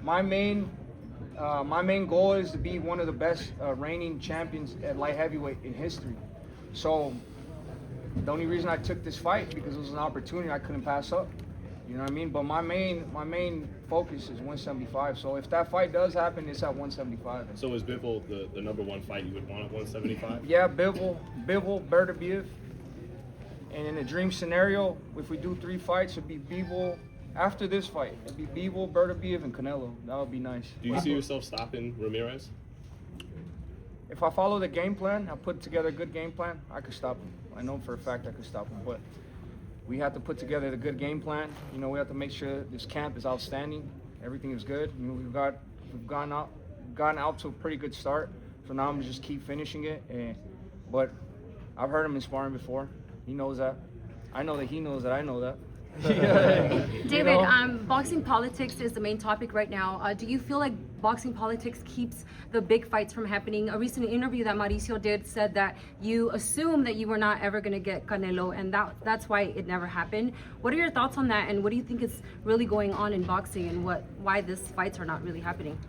my main goal is to be one of the best reigning champions at light heavyweight in history. So the only reason I took this fight because it was an opportunity I couldn't pass up. You know what I mean? But my main focus is 175. So if that fight does happen, it's at 175. So is Bivol the number one fight you would want at 175? Yeah, Bivol, Benavidez. And in a dream scenario, if we do 3 fights, it'd be Bivol. After this fight, it'd be Bivol, Benavidez, and Canelo. That would be nice. Do you see yourself stopping Ramirez? If I follow the game plan, I put together a good game plan, I could stop him. I know for a fact I could stop him, but we have to put together the good game plan. You know, we have to make sure this camp is outstanding. Everything is good. You know, we've gotten out to a pretty good start. So now I'm gonna just keep finishing it. But I've heard him in sparring before. He knows that. I know that he knows that I know that. David, You know? Boxing politics is the main topic right now. Do you feel like boxing politics keeps the big fights from happening? A recent interview that Mauricio did said that you assumed that you were not ever going to get Canelo, and that's why it never happened. What are your thoughts on that, and what do you think is really going on in boxing, and why these fights are not really happening?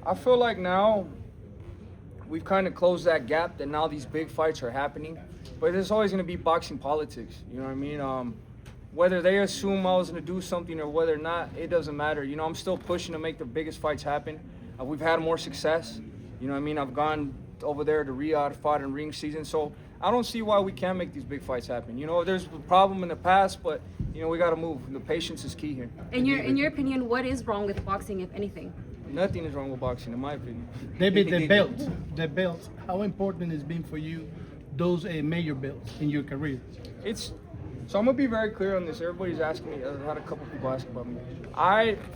I feel like now we've kind of closed that gap, that now these big fights are happening. But there's always going to be boxing politics, you know what I mean? Whether they assume I was going to do something or whether or not, it doesn't matter. You know, I'm still pushing to make the biggest fights happen. We've had more success. You know what I mean? I've gone over there to Riyadh, fought in ring season. So I don't see why we can't make these big fights happen. You know, there's a problem in the past, but, you know, we got to move. The patience is key here. In your opinion, what is wrong with boxing, if anything? Nothing is wrong with boxing, in my opinion. David, the belt, how important has been for you, those major belts in your career? So I'm gonna be very clear on this. Everybody's asking me. I've had a couple people ask about me.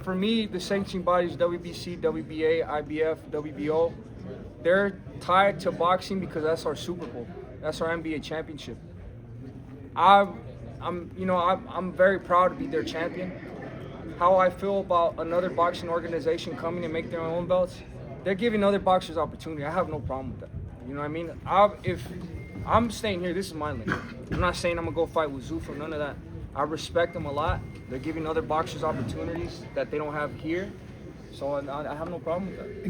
For me, the sanctioning bodies, WBC, WBA, IBF, WBO, they're tied to boxing because that's our Super Bowl. That's our NBA championship. I'm very proud to be their champion. How I feel about another boxing organization coming and make their own belts, they're giving other boxers opportunity. I have no problem with that. You know what I mean? If I'm staying here, this is my lane. I'm not saying I'm gonna go fight with Zuf or none of that. I respect them a lot. They're giving other boxers opportunities that they don't have here. So I have no problem with that.